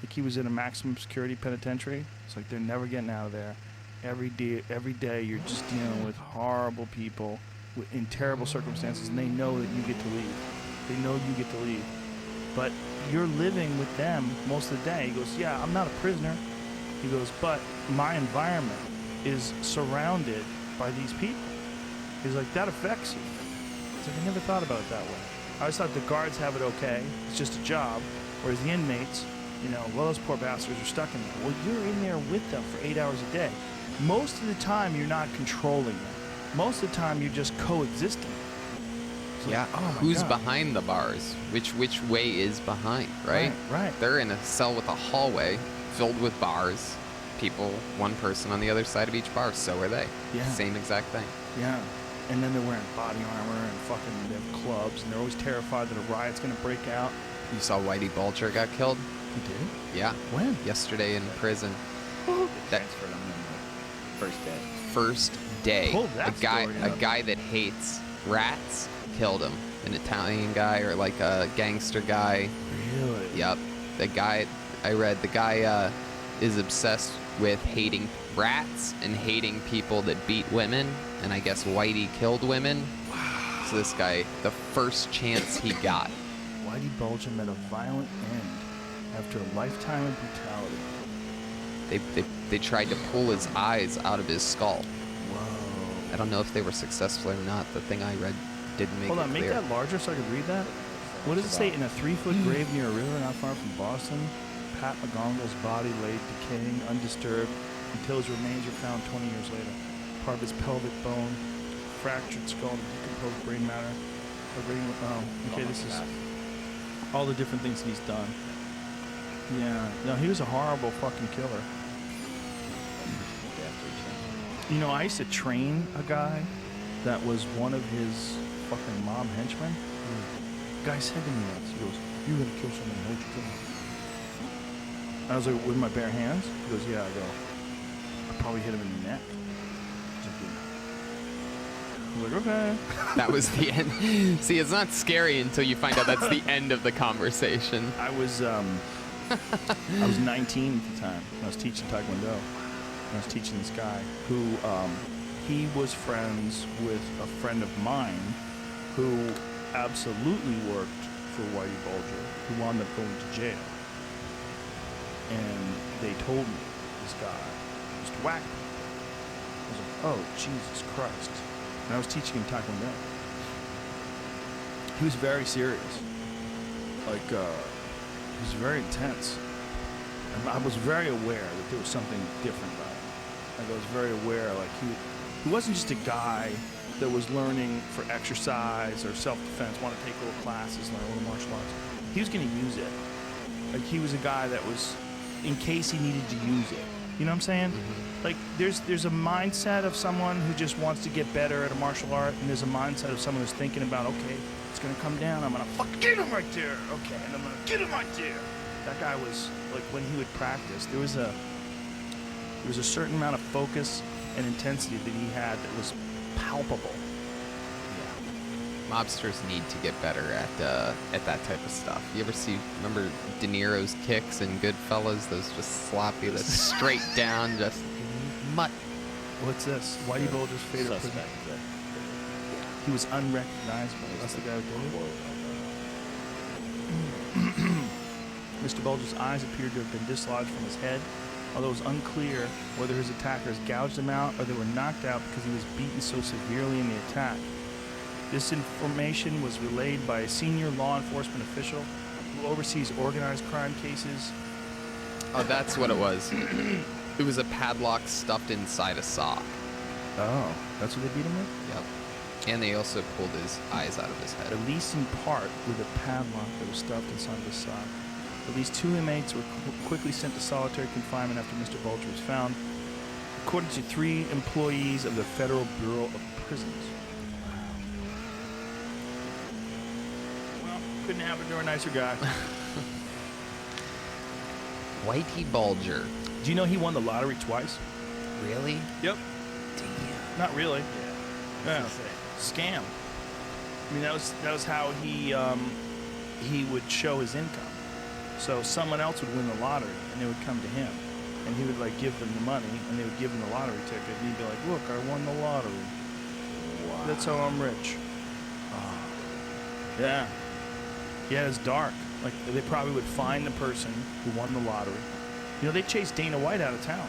Like he was in a maximum security penitentiary. It's like they're never getting out of there. Every day you're just dealing with horrible people in terrible circumstances, and they know that you get to leave. They know you get to leave. But you're living with them most of the day. He goes, yeah, I'm not a prisoner. He goes, but my environment is surrounded by these people. He's like, that affects you. He's like, I never thought about it that way. I always thought the guards have it okay. It's just a job. Whereas the inmates, you know, well, those poor bastards are stuck in there. Well, you're in there with them for 8 hours a day. Most of the time, you're not controlling them. Most of the time, you're just coexisting. It's Yeah, like, oh my who's God. behind the bars? Which way is behind, right? Right. They're in a cell with a hallway filled with bars. People, one person on the other side of each bar. So are they. Yeah. Same exact thing. Yeah. And then they're wearing body armor and fucking they have clubs, and they're always terrified that a riot's gonna break out. You saw Whitey Bulger got killed? He did? Yeah. When? Yesterday in prison. That Transferred him in the first day. first day, Pull that story a up. guy that hates rats killed him. An Italian guy or like a gangster guy. Really? Yep. The guy I read, the guy is obsessed with hating rats and hating people that beat women, and I guess Whitey killed women. Wow. So this guy, the first chance he got. Whitey Bulger met a violent end after a lifetime of brutality. They tried to pull his eyes out of his skull. Whoa. I don't know if they were successful or not. The thing I read didn't make Hold it on, make clear. that larger so I could read that. What does it say? In a 3-foot grave near a river not far from Boston, Pat McGongle's body lay decaying, undisturbed, until his remains were found 20 years later. Part of his pelvic bone, fractured skull, and decomposed brain matter. Okay, this is all the different things he's done. Yeah, no, he was a horrible fucking killer. You know, I used to train a guy that was one of his fucking mob henchmen. Guy said to me once, he goes, "You're gonna kill someone, how'd you kill him?" I was like, "With my bare hands?" He goes, "Yeah." I go, "I probably hit him in the neck." I was like, "Okay." That was the end. See, it's not scary until you find out that's the end of the conversation. I was 19 at the time. I was teaching Taekwondo. I was teaching this guy who he was friends with a friend of mine who absolutely worked for Whitey Bulger, who wound up going to jail. And they told me this guy just whacked me. I was like, oh, Jesus Christ. And I was teaching him Taekwondo. He was very serious. Like, he was very intense. And I was very aware that there was something different about him. Like, I was very aware, like, he wasn't just a guy that was learning for exercise or self-defense, want to take little classes, learn a little martial arts. He was going to use it. Like, he was a guy that was, in case he needed to use it. You know what I'm saying? Mm-hmm. Like, there's a mindset of someone who just wants to get better at a martial art, and there's a mindset of someone who's thinking about, okay, it's going to come down, I'm going to fucking get him right there, okay, and I'm going to get him right there. That guy was, like, when he would practice, there was a certain amount of focus and intensity that he had that was palpable. Mobsters need to get better at that type of stuff. You ever remember De Niro's kicks in Goodfellas? Those just sloppy, that's straight down, just mutt. What's this? Whitey Bulger's favorite prison. Suspect. He was unrecognizable. That's the guy who did it. Mr. Bulger's eyes appeared to have been dislodged from his head, although it was unclear whether his attackers gouged him out or they were knocked out because he was beaten so severely in the attack. This information was relayed by a senior law enforcement official who oversees organized crime cases. Oh, that's what it was. It was a padlock stuffed inside a sock. Oh, that's what they beat him with? Yep. And they also pulled his eyes out of his head. At least in part with a padlock that was stuffed inside of his sock. At least 2 inmates were quickly sent to solitary confinement after Mr. Bulger was found, according to 3 employees of the Federal Bureau of Prisons. Well, couldn't happen to a nicer guy. Whitey Bulger. Do you know he won the lottery twice? Really? Yep. Damn. Not really. Yeah. Scam. I mean, that was how he would show his income. So someone else would win the lottery, and they would come to him, and he would like give them the money, and they would give him the lottery ticket, and he'd be like, "Look, I won the lottery. Wow. That's how I'm rich." Yeah. Yeah, it's dark. Like they probably would find the person who won the lottery. You know, they chased Dana White out of town.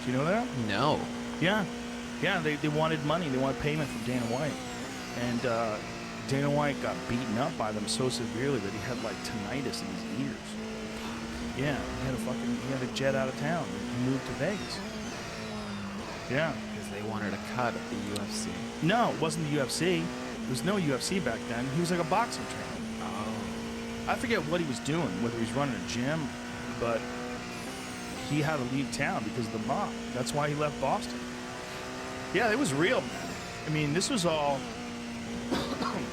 Do you know that? No. Yeah. Yeah, they wanted money. They wanted payment from Dana White. And Dana White got beaten up by them so severely that he had like tinnitus in his ears. Yeah, he had a jet out of town. He moved to Vegas. Yeah. Because they wanted a cut at the UFC. No, it wasn't the UFC. There was no UFC back then. He was like a boxing trainer. Oh. I forget what he was doing, whether he was running a gym, but he had to leave town because of the mob. That's why he left Boston. Yeah, it was real, man. I mean, this was all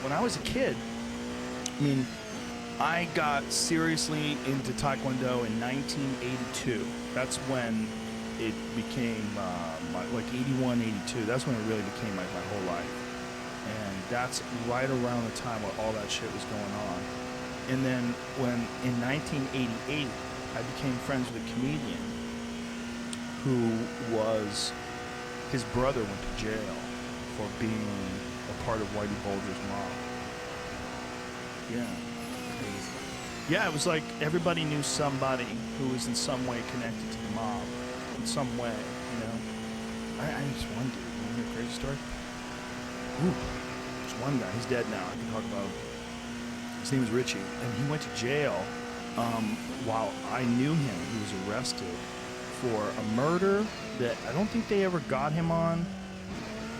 when I was a kid. I mean, I got seriously into Taekwondo in 1982. That's when it became like 81, 82. That's when it really became like my whole life. And that's right around the time where all that shit was going on. And then when in 1988, I became friends with a comedian who was, his brother went to jail for being a part of Whitey Bulger's mob. Yeah. Crazy. Yeah, it was like everybody knew somebody who was in some way connected to the mob, in some way, you know. I just one dude. You want to hear a crazy story? Ooh, there's one guy. He's dead now. I can talk about him. His name was Richie, and he went to jail while I knew him. He was arrested for a murder that I don't think they ever got him on,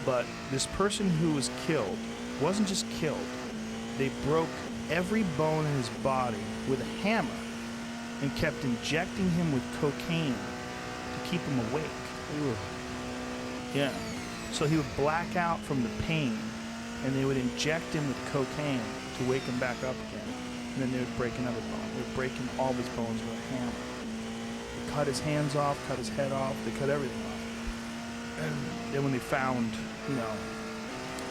but this person who was killed wasn't just killed. They broke every bone in his body with a hammer and kept injecting him with cocaine to keep him awake. Ooh. Yeah. So he would black out from the pain, and they would inject him with cocaine to wake him back up again. And then they would break another bone. They would break him all of his bones with a hammer. They cut his hands off, cut his head off, they cut everything off. And then when they found, you know,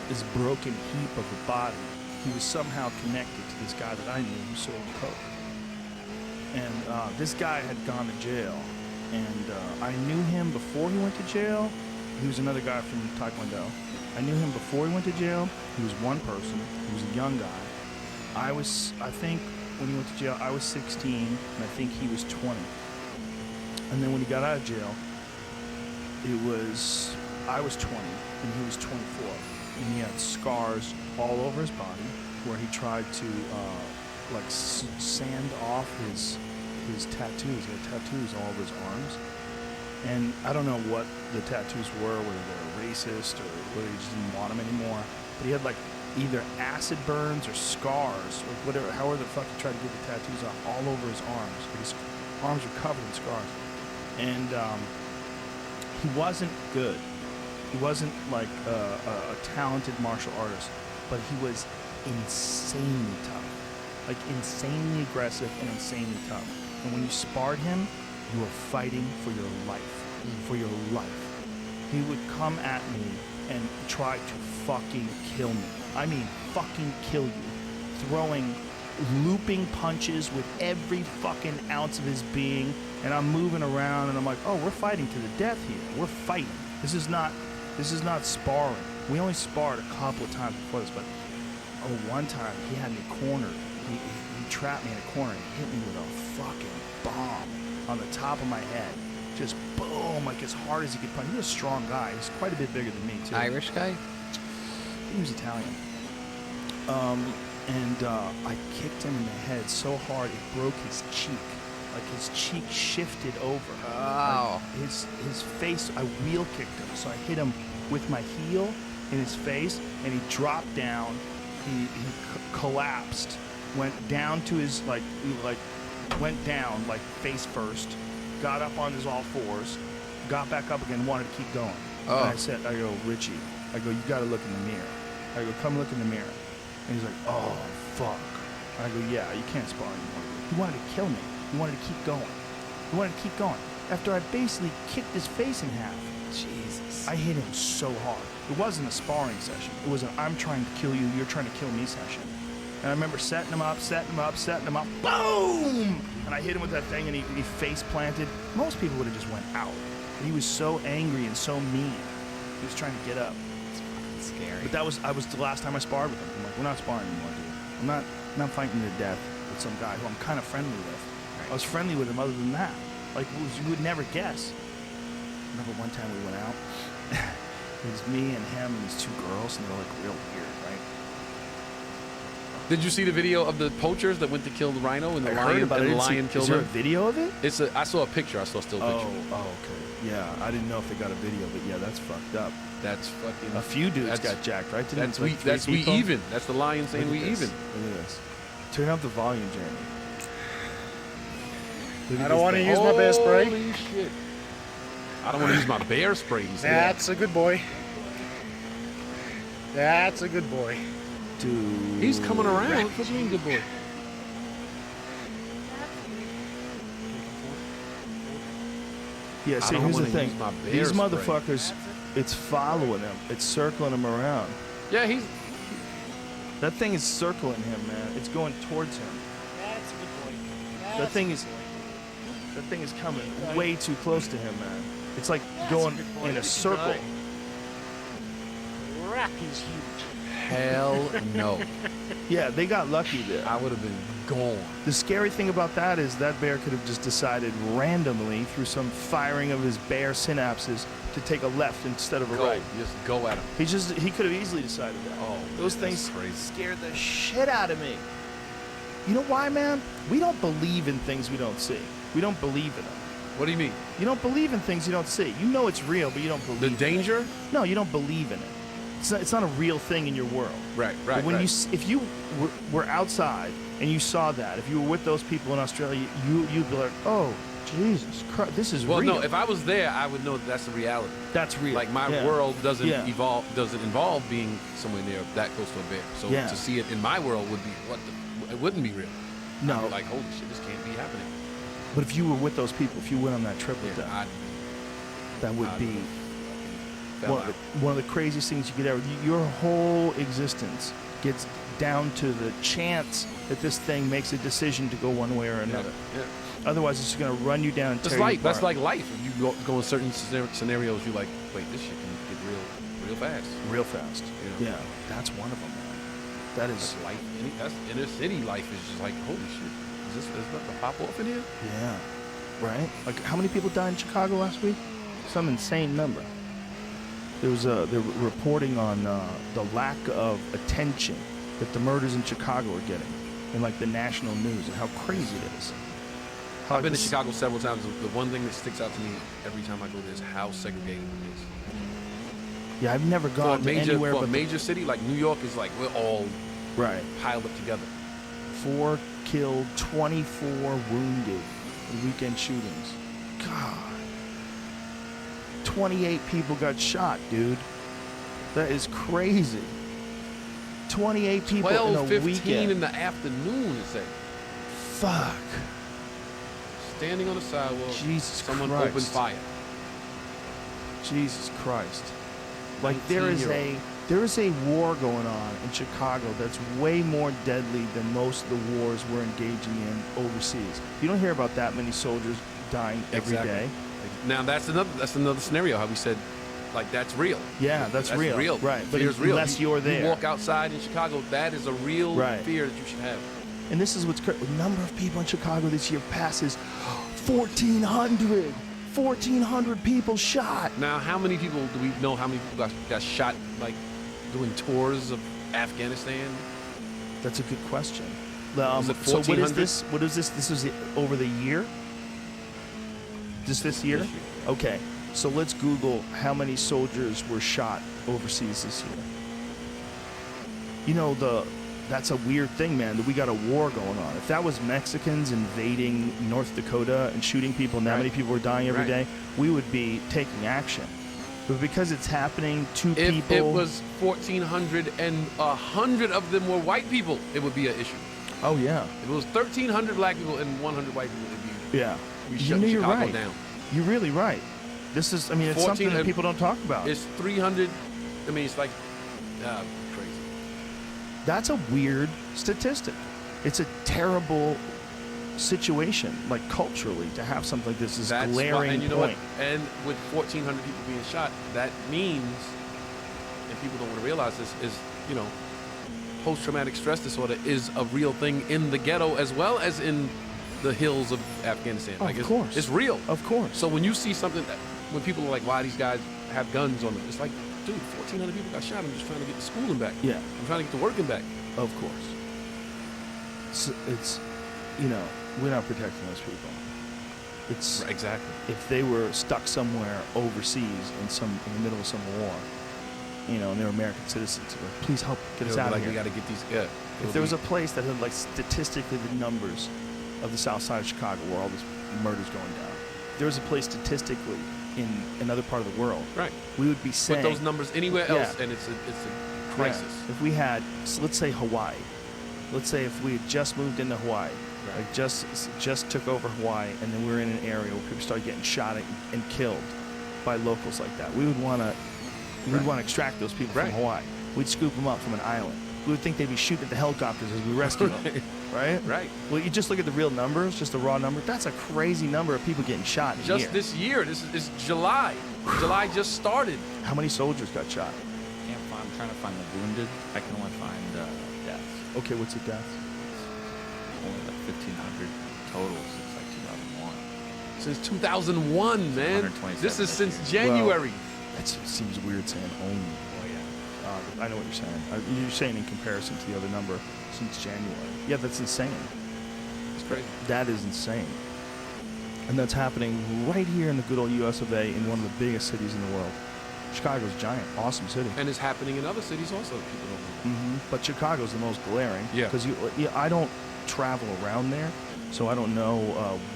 this broken heap of a body, he was somehow connected to this guy that I knew who sold coke. And this guy had gone to jail. And I knew him before he went to jail. He was another guy from Taekwondo. I knew him before he went to jail. He was one person. He was a young guy. I think when he went to jail, I was 16, and I think he was 20. And then when he got out of jail, I was 20, and he was 24. And he had scars all over his body where he tried to sand off his tattoos. He had tattoos all over his arms. And I don't know what the tattoos were, whether they were racist or whether he just didn't want them anymore. But he had like either acid burns or scars or whatever, however the fuck he tried to get the tattoos off all over his arms. His arms were covered in scars. And he wasn't good. He wasn't like a talented martial artist, but he was insanely tough. Like insanely aggressive and insanely tough. And when you sparred him, you were fighting for your life. For your life. He would come at me and try to fucking kill me. I mean, fucking kill you. Throwing looping punches with every fucking ounce of his being. And I'm moving around and I'm like, oh, we're fighting to the death here. We're fighting. This is not sparring. We only sparred a couple of times before this, but one time he had me cornered. He trapped me in a corner and hit me with a fucking bomb on the top of my head. Just boom, like as hard as he could punch. He was a strong guy. He's quite a bit bigger than me, too. Irish guy? He was Italian. I kicked him in the head so hard it broke his cheek. Like his cheek shifted over. Oh. Like his face, I wheel kicked him. So I hit him with my heel in his face, and he dropped down. He collapsed, went down to his, went down, like face first, got up on his all fours, got back up again, wanted to keep going. Oh. And I go, Richie, you got to look in the mirror. I go, come look in the mirror. And he's like, oh, fuck. And I go, yeah, you can't spar anymore. He wanted to kill me. He wanted to keep going. He wanted to keep going. After I basically kicked his face in half. Jesus. I hit him so hard. It wasn't a sparring session. It was an I'm trying to kill you, you're trying to kill me session. And I remember setting him up, boom! And I hit him with that thing, and he face planted. Most people would have just went out. But he was so angry and so mean. He was trying to get up. It's fucking scary. But I was the last time I sparred with him. I'm like, we're not sparring anymore, dude. I'm not fighting to death with some guy who I'm kind of friendly with. I was friendly with him other than that. Like, you would never guess. I remember one time we went out. It was me and him and these two girls, and they were like real weird, right? Did you see the video of the poachers that went to kill the rhino and the I lion heard about it. and the I didn't lion see, killed is there a them? video of it? I saw a picture. I saw a still picture. Oh, okay. Yeah, I didn't know if they got a video, but yeah, that's fucked up. That's fucking. A few dudes that's- got jacked, right? Didn't That's like we. three That's we people? even. That's the lion saying Look we at this. even. Look at this. Turn up the volume, Jeremy. Look at I don't this want to thing. use my bear spray. Holy shit! I don't want to use my bear spray. He said. That's a good boy. That's a good boy. Dude. He's coming around. What do you mean, good boy? Yeah, I see, don't here's the wanna thing. use my bear These spray. motherfuckers, it's following him. It's circling him around. Yeah, he's. That thing is circling him, man. It's going towards him. That's a good boy. That thing is coming way too close to him, man. It's like going in a circle. Rocky's huge. Hell no. Yeah, they got lucky there. I would have been gone. The scary thing about that is that bear could have just decided randomly through some firing of his bear synapses to take a left instead of a Go. right. Just go at him. He could have easily decided that. Oh, Those man, things that's crazy. scared the shit out of me. You know why, man? We don't believe in things we don't see. We don't believe in them. What do you mean? You don't believe in things you don't see. You know it's real, but you don't believe The in it. danger? No, you don't believe in it. It's not a real thing in your world. Right, But when if you were outside and you saw that, if you were with those people in Australia, you'd be like, oh, Jesus Christ, this is Well, real. no. If I was there, I would know that that's the reality. That's real. Like my Yeah. world doesn't Yeah. involve being somewhere near that close to a bear. So Yeah. to see it in my world would be it wouldn't be real. No. I'd be like, holy shit, this can't be happening. But if you were with those people, if you went on that trip with Yeah, them, I'd that would I'd be fell one out. of the craziest things you could ever. Your whole existence gets down to the chance that this thing makes a decision to go one way or another. Yeah. Otherwise, it's just going to run you down and tear That's you like apart. life. If you go in certain scenarios, you're like, wait, this shit can get real fast. real fast. Yeah. Yeah, that's one of them, man. That is, That's life. That's inner city life is just like, holy shit. Is nothing to pop off in here? yeah, right? Like, how many people died in Chicago last week? Some insane number. They were reporting on the lack of attention that the murders in Chicago are getting in like the national news and how crazy it is. How I've been to this- Chicago several times. The one thing that sticks out to me every time I go there is how segregated it is. Yeah, I've never For a gone to anywhere for a but major city like New York is like we're all right. piled up together. 4 killed, 24 wounded in weekend shootings. God. 28 people got shot, dude. That is crazy. 28 people in a 12:15 weekend. in the afternoon, it say. Fuck. Standing on the sidewalk, Jesus someone Christ. opened fire. Jesus Christ. Like 19-year-old. there is a war going on in Chicago that's way more deadly than most of the wars we're engaging in overseas. You don't hear about that many soldiers dying every day. Exactly. Now that's another scenario. How we said, like that's real. Yeah, that's real. Right, but Fear's real. unless you're there. You walk outside in Chicago, that is a real Right. fear that you should have. And this is what's crazy. The number of people in Chicago this year passes 1,400. 1,400 people shot. Now, how many people do we know? How many people got shot like doing tours of Afghanistan? That's a good question. Was it So what is 1,400? this? What is this? This is over the year? Just this year? This year. Okay. So let's Google how many soldiers were shot overseas this year. You know, that's a weird thing, man, that we got a war going on. If that was Mexicans invading North Dakota and shooting people and that Right. many people were dying every Right. day, we would be taking action. But because it's happening to If people... it was 1,400 and 100 of them were white people, it would be an issue. Oh, yeah. If it was 1,300 black people and 100 white people, it'd be Yeah. we You shut know, you're Chicago right. down. You're really right. This is, I mean, it's 14 something that and- people don't talk about. It's 300. I mean, it's like crazy. That's a weird statistic. It's a terrible situation, like culturally, to have something like this is That's why, glaring and you know point. what? And with 1,400 people being shot, that means, and people don't want to realize this, is, you know, post-traumatic stress disorder is a real thing in the ghetto as well as in the hills of Afghanistan. Oh, Like, of course. it's real. Of course. So when you see something that, when people are like, why these guys have guns on them, it's like, dude, 1,400 people got shot. I'm just trying to get to school and back. Yeah. I'm trying to get to work and back. Of course. It's, you know, we're not protecting those people. It's Right, exactly. if they were stuck somewhere overseas in the middle of some war, you know, and they're American citizens, like, please help get us They'll be out like, of here. we got to get these. Yeah. If there was a place that had like statistically the numbers of the south side of Chicago where all this murder's going down, if there was a place statistically in another part of the world, right, we would be saying put those numbers anywhere else, Yeah. and it's a crisis. Yeah. If we had, so let's say Hawaii. Let's say if we had just moved into Hawaii, Right. like just took over Hawaii, and then we were in an area where people started getting shot and killed by locals like that, we would want to extract those people Right. from Hawaii. We'd scoop them up from an island. We would think they'd be shooting at the helicopters as we rescue them, right? Right. Well, you just look at the real numbers, just the raw number. That's a crazy number of people getting shot in a Just year. this year, this is July. July just started. How many soldiers got shot? Can't find, I'm trying to find the wounded. I can only find deaths. Okay, what's the death? Only like 1,500 total since like 2001. Since 2001, man. 127 This is this since year. January. That seems weird saying only. Oh yeah. I know what you're saying. You're saying in comparison to the other number since January. Yeah, that's insane. It's crazy. That is insane. And that's happening right here in the good old US of A in one of the biggest cities in the world. Chicago's giant, awesome city. And it's happening in other cities also. People don't know. But Chicago's the most glaring. Yeah. Because I don't travel around there, so I don't know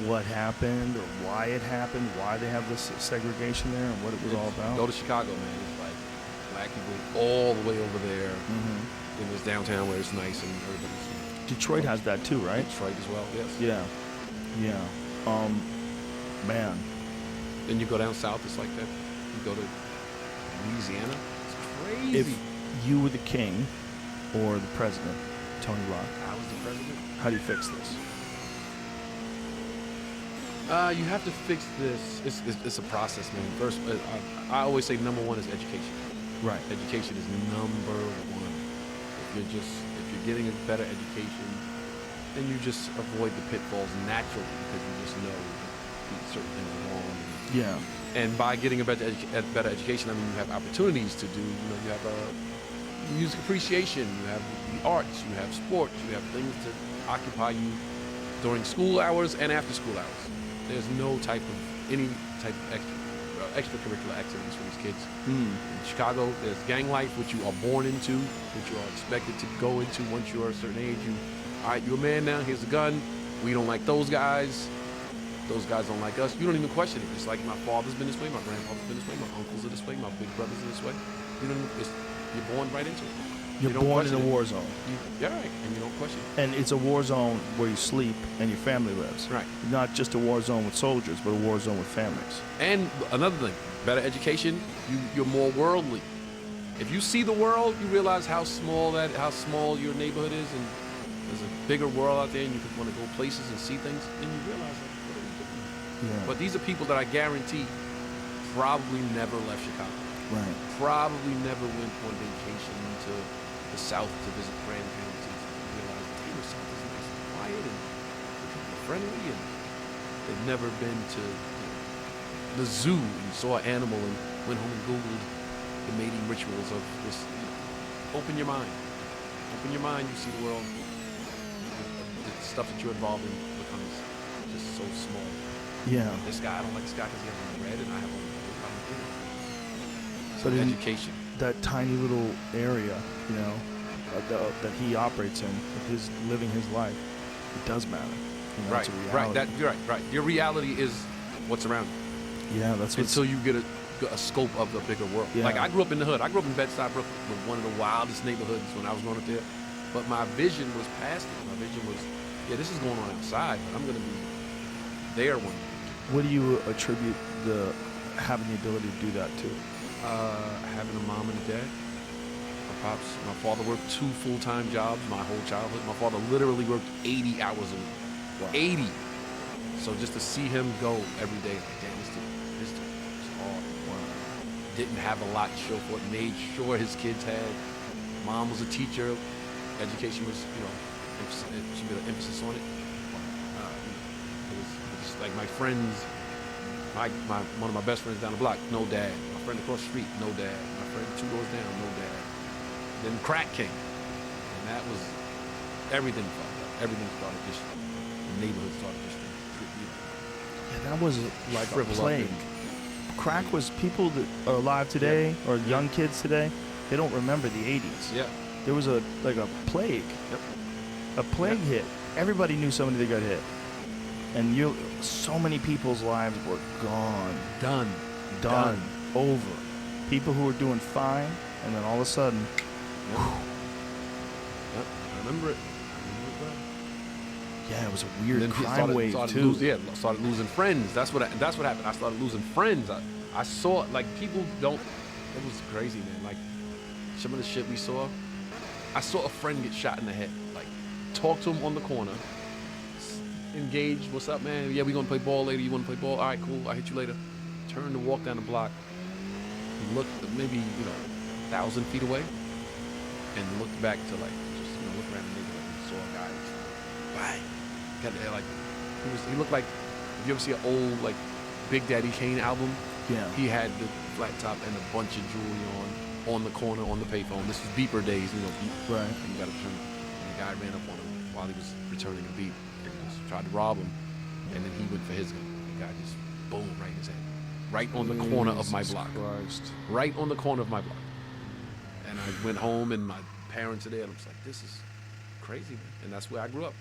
what happened or why it happened, why they have this segregation there, and what it was all about. Go to Chicago, man. It's like black people all the way over there. Mhm. In this downtown where it's nice and everybody's. Detroit has that too, right? Detroit as well. Yes. Yeah. Yeah. Man. Then you go down south, it's like that. You go to Louisiana. It's crazy. If you were the king or the president, Tony Rock, I was the president. how do you fix this? You have to fix this. It's a process, man. First, I always say number one is education. Right. Education is number one. If you're getting a better education, then you just avoid the pitfalls naturally because you just know that certain things are wrong. Yeah. And by getting a better education, I mean you have opportunities to do. You have music appreciation, you have the arts, you have sports, you have things to occupy you during school hours and after school hours. There's no any type of extracurricular activities for these kids. In Chicago, there's gang life, which you are born into, which you are expected to go into once you're a certain age. All right, you're a man now. Here's a gun. We don't like those guys. Those guys don't like us. You don't even question it. It's like my father's been this way, my grandfather's been this way, my uncles are this way, my big brothers are this way. You're born right into it. You're You don't born in a question it. war zone. Yeah, right. And you don't question it. And it's a war zone where you sleep and your family lives. Right. Not just a war zone with soldiers, but a war zone with families. And another thing, better education, you're more worldly. If you see the world, you realize how small your neighborhood is, and there's a bigger world out there, and you can want to go places and see things, and you realize, like, what are we doing? Yeah. But these are people that I guarantee probably never left Chicago. Right. Probably never went on vacation to the South to visit grandparents and realize, hey, the South is nice and quiet and people are friendly, and they've never been to the zoo and saw an animal and went home and Googled the mating rituals of this. Open your mind. Open your mind, you see the world. The stuff that you're involved in becomes just so small. Yeah. This guy, I don't like this guy because he has on red and I have on blue. I don't get it. So But in education. that tiny little area, you know, that he operates in, with his living his life, it does matter. You know, Right, it's a right. reality. You're right. Your reality is what's around you Yeah, that's what. until you get a scope of the bigger world. Yeah. Like I grew up in the hood. I grew up in Bed-Stuy, Brooklyn, one of the wildest neighborhoods when I was growing up there. But my vision was past it. My vision was, yeah, this is going on outside, but I'm going to be there one day. What do you attribute having the ability to do that to? Having a mom and a dad. My father worked 2 full-time jobs my whole childhood. My father literally worked 80 hours a week. Wow. 80. So just to see him go every day, like, damn, this dude was hard. Didn't have a lot to show for it. Made sure his kids had. Mom was a teacher. Education was, she put an emphasis on it. It was like my friends, one of my best friends down the block, no dad. My friend across the street, no dad. My friend 2 doors down, no dad. Then crack came, and that was everything. Everything started just the neighborhood started just Yeah, that was like a shrivel up plague. and- Crack was people that are alive today or young kids today. They don't remember the 80s. Yeah. There was a plague. Yep. A plague hit. Everybody knew somebody that got hit, and so many people's lives were gone, done, over. People who were doing fine, and then all of a sudden, Yep. I remember it. Well. yeah, it was a weird Then kids crime wave too. Started losing friends. That's what happened. I started losing friends. I saw, like, people don't. It was crazy, man. Like, some of the shit we saw. I saw a friend get shot in the head. Like, talk to him on the corner. Engaged. What's up, man? Yeah, we gonna play ball later. You wanna play ball? All right, cool. I'll hit you later. Turn to walk down the block. He looked maybe 1,000 feet away, and looked back to, like, just look around the neighborhood and saw a guy. Bang. Got there, like, he looked like, if you ever see an old, like, Big Daddy Kane album, Yeah. he had the flat top and a bunch of jewelry on the corner on the payphone. This was beeper days, beep. Right. And you got to turn. And the guy ran up on him while he was returning a beep and just tried to rob him. And then he went for his gun. The guy just boom right in his head, right on the corner of my Jesus block, Christ. right on the corner of my block. And I went home and my parents are there, and I was like, this is crazy, man. And that's where I grew up.